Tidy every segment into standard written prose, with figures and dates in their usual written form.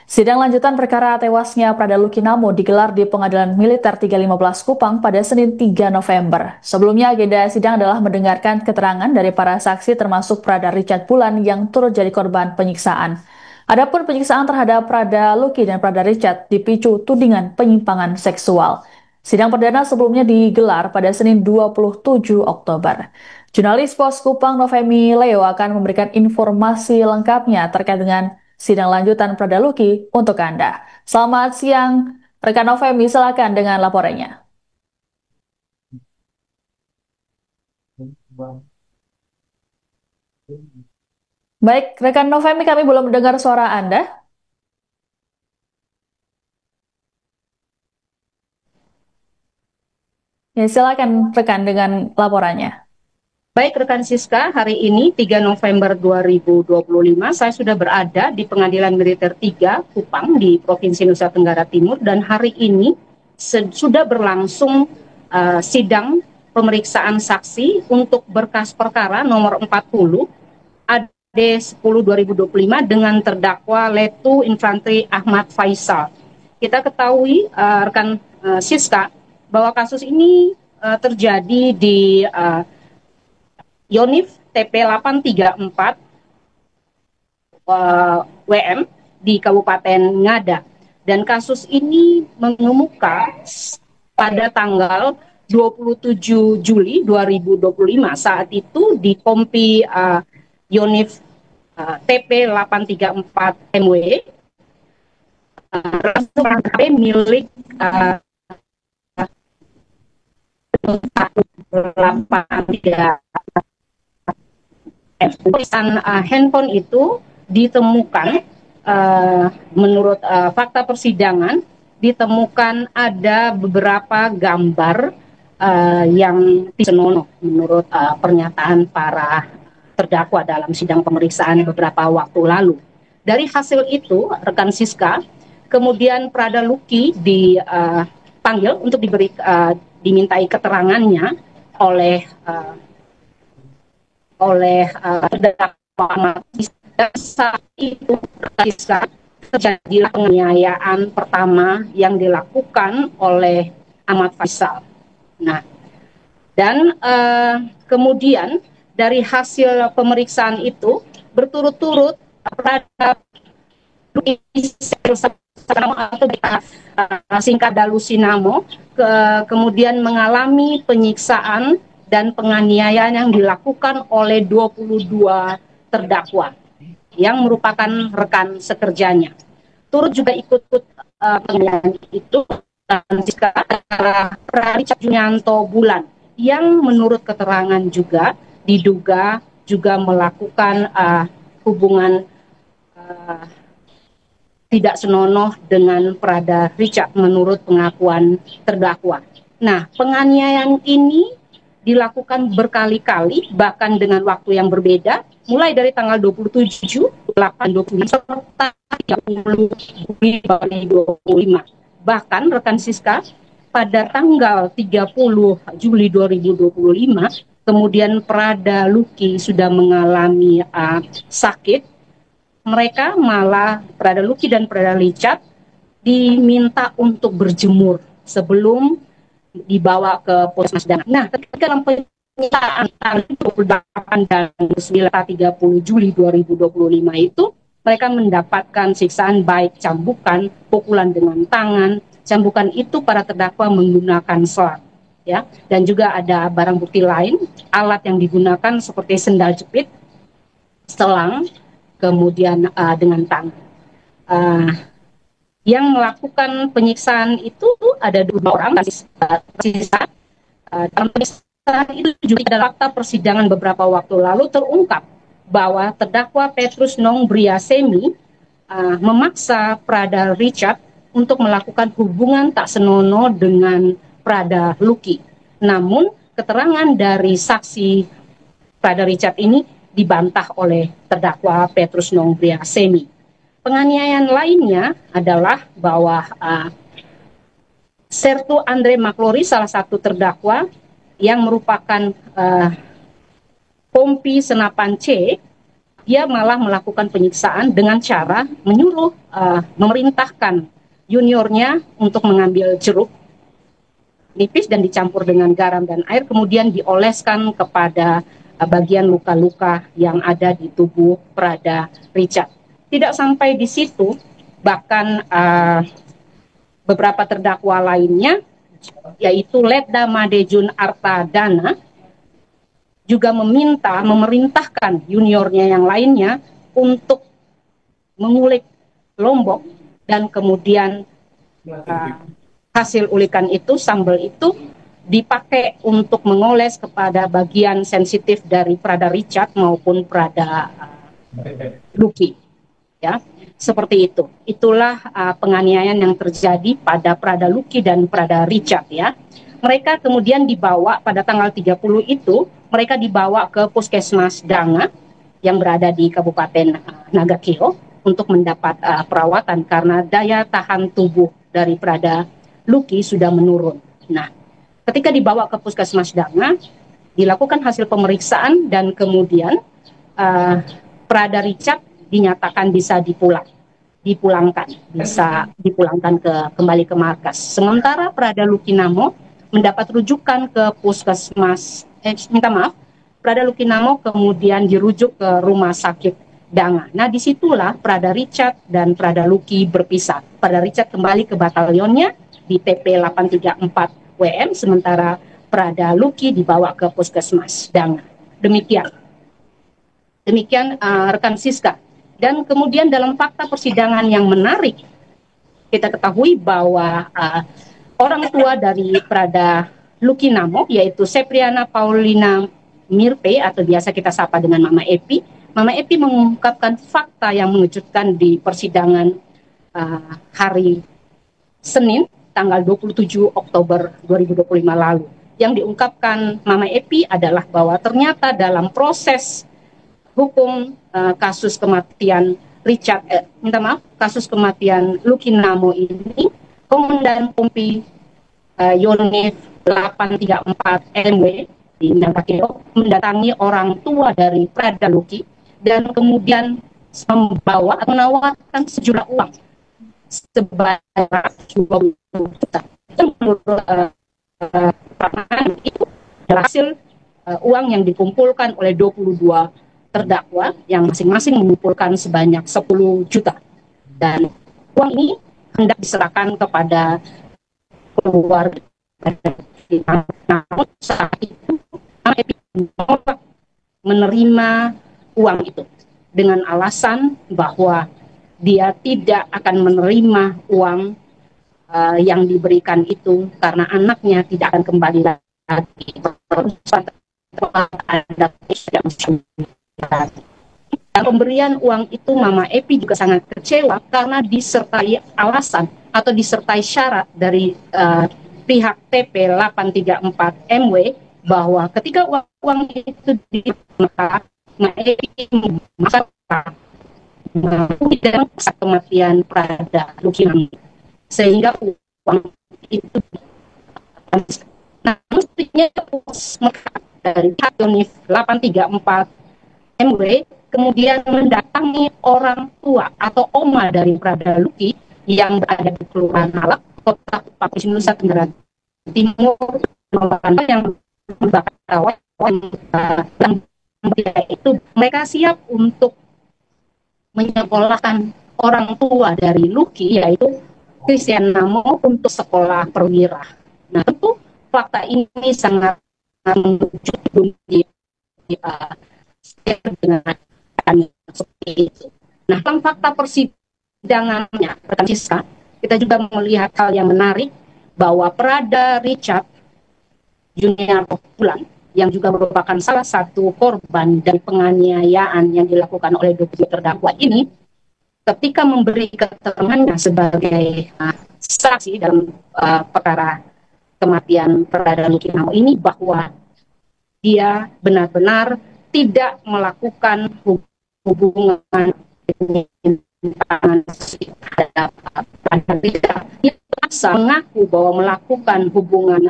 Sidang lanjutan perkara tewasnya Prada Lukinamo digelar di Pengadilan Militer 315 Kupang pada Senin 3 November. Sebelumnya agenda sidang adalah mendengarkan keterangan dari para saksi termasuk Prada Richard Bulan yang turut jadi korban penyiksaan. Adapun penyiksaan terhadap Prada Luki dan Prada Richard dipicu tudingan penyimpangan seksual. Sidang perdana sebelumnya digelar pada Senin 27 Oktober. Jurnalis Pos Kupang Novemi Leo akan memberikan informasi lengkapnya terkait dengan sidang lanjutan Prada Luki untuk Anda. Selamat siang, rekan Novemi, silakan dengan laporannya. Baik, rekan Novemi, kami belum mendengar suara Anda. Ya, silakan rekan dengan laporannya. Baik rekan Siska, hari ini 3 November 2025 saya sudah berada di Pengadilan Militer 3 Kupang di Provinsi Nusa Tenggara Timur dan hari ini sudah berlangsung sidang pemeriksaan saksi untuk berkas perkara nomor 40 AD 10 2025 dengan terdakwa Letu Infantri Ahmad Faisal. Kita ketahui rekan Siska bahwa kasus ini terjadi di Yonif TP 834 WM di Kabupaten Ngada. Dan kasus ini mengemuka pada tanggal 27 Juli 2025. Saat itu di Kompi Yonif TP 834 MW milik 834 Tulisan handphone itu ditemukan menurut fakta persidangan ditemukan ada beberapa gambar yang senonoh menurut pernyataan para terdakwa dalam sidang pemeriksaan beberapa waktu lalu. Dari hasil itu, rekan Siska, kemudian Prada Luki dipanggil untuk dimintai keterangannya oleh terdakwa. Saat itu terjadi penganiayaan pertama yang dilakukan oleh Ahmad Faisal. Nah, dan kemudian dari hasil pemeriksaan itu berturut-turut Prada atau singkat Dalusinamo kemudian mengalami penyiksaan dan penganiayaan yang dilakukan oleh 22 terdakwa yang merupakan rekan sekerjanya. Turut juga ikut penganiayaan itu Richard Junyanto Bulan yang menurut keterangan juga diduga juga melakukan hubungan tidak senonoh dengan Prada Richard menurut pengakuan terdakwa. Nah, penganiayaan ini dilakukan berkali-kali bahkan dengan waktu yang berbeda mulai dari tanggal 27, 8, 20 serta 30 Juli 2025. Bahkan rekan Siska pada tanggal 30 Juli 2025 kemudian Prada Luki sudah mengalami sakit. Mereka malah Prada Luki dan Prada Richard diminta untuk berjemur sebelum dibawa ke puskesmas. Nah, ketika dalam penyitaan tanggal 28 dan 30 Juli 2025 itu, mereka mendapatkan siksaan baik cambukan, pukulan dengan tangan. Cambukan itu para terdakwa menggunakan selang, ya, dan juga ada barang bukti lain, alat yang digunakan seperti sendal jepit, selang, kemudian dengan tangan. Yang melakukan penyiksaan itu ada 2 orang. Dalam penyiksaan itu juga dalam fakta persidangan beberapa waktu lalu terungkap bahwa terdakwa Petrus Nong Briasemi memaksa Prada Richard untuk melakukan hubungan tak senonoh dengan Prada Luki. Namun keterangan dari saksi Prada Richard ini dibantah oleh terdakwa Petrus Nong Briasemi. Penganiayaan lainnya adalah bahwa Sertu Andre Maklori, salah satu terdakwa yang merupakan Kompi Senapan C, dia malah melakukan penyiksaan dengan cara menyuruh memerintahkan juniornya untuk mengambil jeruk nipis dan dicampur dengan garam dan air, kemudian dioleskan kepada bagian luka-luka yang ada di tubuh Prada Richard. Tidak sampai di situ, bahkan beberapa terdakwa lainnya, yaitu Letda Madejun Artadana, juga memerintahkan juniornya yang lainnya untuk mengulik lombok, dan kemudian hasil ulikan itu, sambal itu dipakai untuk mengoles kepada bagian sensitif dari Prada Richard maupun Prada Lucky, ya, seperti itu. Itulah penganiayaan yang terjadi pada Prada Lucky dan Prada Richard, ya. Mereka kemudian dibawa pada tanggal 30 itu, mereka dibawa ke Puskesmas Danga yang berada di Kabupaten Nagakeo untuk mendapat perawatan karena daya tahan tubuh dari Prada Lucky sudah menurun. Nah, ketika dibawa ke Puskesmas Danga, dilakukan hasil pemeriksaan dan kemudian Prada Richard dinyatakan bisa dipulangkan, bisa dipulangkan kembali ke markas. Sementara Prada Lucky Namo mendapat rujukan ke Puskesmas, Prada Lucky Namo kemudian dirujuk ke rumah sakit Danga. Nah, disitulah Prada Richard dan Prada Lucky berpisah. Prada Richard kembali ke batalionnya di TP 834 WM, sementara Prada Lucky dibawa ke Puskesmas Danga. Demikian rekan Siska. Dan kemudian dalam fakta persidangan yang menarik, kita ketahui bahwa orang tua dari Prada Lucky Namo, yaitu Sepriana Paulina Mirpe atau biasa kita sapa dengan Mama Epi. Mama Epi mengungkapkan fakta yang mengejutkan di persidangan hari Senin tanggal 27 Oktober 2025 lalu. Yang diungkapkan Mama Epi adalah bahwa ternyata dalam proses hukum kasus kematian kasus kematian Lucky Namo ini, Komandan Pompi Yonif 834 MW di Nagakeo mendatangi orang tua dari Prada Lucky dan kemudian membawa atau menawarkan sejumlah uang sebanyak 20 juta. Menurut itu adalah hasil uang yang dikumpulkan oleh 22 terdakwa yang masing-masing mengumpulkan sebanyak 10 juta. Dan uang ini hendak diserahkan kepada keluarga. Namun saat itu menolak menerima uang itu dengan alasan bahwa dia tidak akan menerima uang yang diberikan itu karena anaknya tidak akan kembali lagi. Pemberian uang itu, Mama Epi juga sangat kecewa karena disertai alasan atau disertai syarat dari pihak TP 834 MW bahwa ketika uang itu maka Mama Epi memasak dalam kematian Prada Lucky Namo, sehingga uang itu mestinya dari Unif 834 MW kemudian mendatangi orang tua atau oma dari Prada Lucky yang berada di Kelurahan Halak, Kota Papua Nusa Tenggara Timur, yang membakar dan itu mereka siap untuk menyekolahkan orang tua dari Lucky, yaitu Christian Namo, untuk sekolah perwira. Nah, tentu fakta ini sangat mengejutkan dengan seperti itu. Nah, dalam fakta persidangannya, rekan Siska, kita juga melihat hal yang menarik bahwa Prada Richard Junior Bulan yang juga merupakan salah satu korban dari penganiayaan yang dilakukan oleh 20 terdakwa ini, ketika memberi keterangannya sebagai saksi dalam perkara kematian Prada Lucky Namo ini, bahwa dia benar-benar tidak melakukan hubungan terhadap Prada Richard. Dia mengaku bahwa melakukan hubungan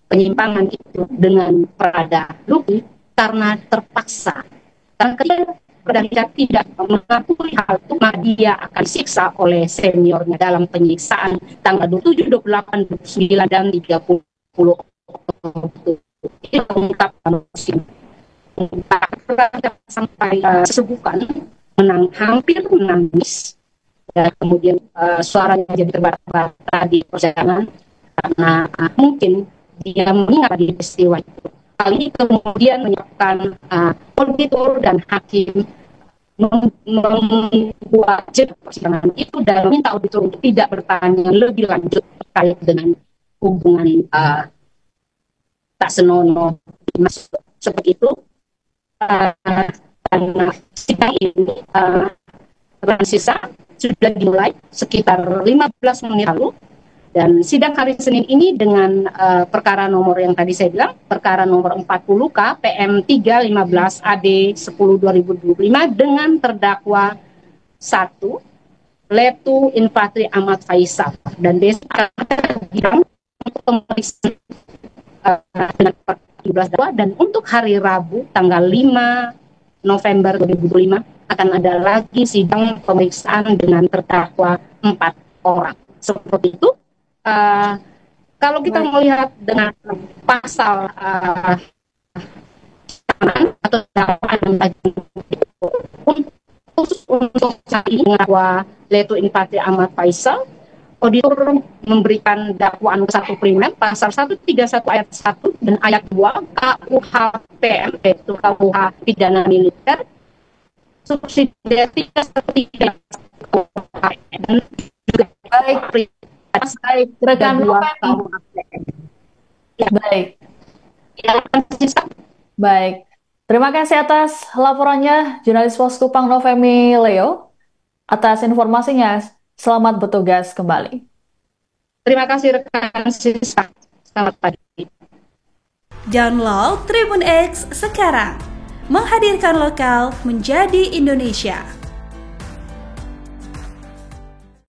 penyimpangan itu dengan Prada Lucky karena terpaksa. Dan ketika Prada Richard tidak mengakui hal itu, maka dia akan disiksa oleh seniornya dalam penyiksaan tanggal 27, 28, 29, dan 30 Oktober. Itu mengungkapkan sampai sesebukan hampir menangis, dan kemudian suaranya jadi terbata-bata di perjalanan karena mungkin dia mengingat di peristiwa itu. Hal ini kemudian menyebabkan auditor dan hakim membuat jeda persidangan itu dan meminta auditor untuk tidak bertanya lebih lanjut terkait dengan hubungan tak senonoh seperti itu. Dan sidang ini sisa sudah dimulai sekitar 15 menit lalu, dan sidang hari Senin ini dengan perkara nomor yang tadi saya bilang, perkara nomor 40K PM 315 AD 10 2025 dengan terdakwa 1 Letu Infantri Ahmad Faisal, dan besok akan untuk pemeriksaan dengan 17 dakwa, dan untuk hari Rabu tanggal 5 November 2025 akan ada lagi sidang pemeriksaan dengan terdakwa 4 orang. Seperti itu. Kalau kita melihat dengan pasal atau dakwaan untuk saat ini terdakwa Letu Infantri Ahmad Faisal, auditor memberikan dakwaan satu primer pasal 131 ayat 1 dan ayat 2 KUH PM, yaitu KUH pidana militer, subsidi 313 dan juga baik rekan baik. Baik. Terima kasih atas laporannya jurnalis Pos Kupang Novemi Leo. Atas informasinya, selamat bertugas kembali. Terima kasih rekan Sisa. Selamat pagi. Download Tribun X sekarang. Menghadirkan lokal menjadi Indonesia.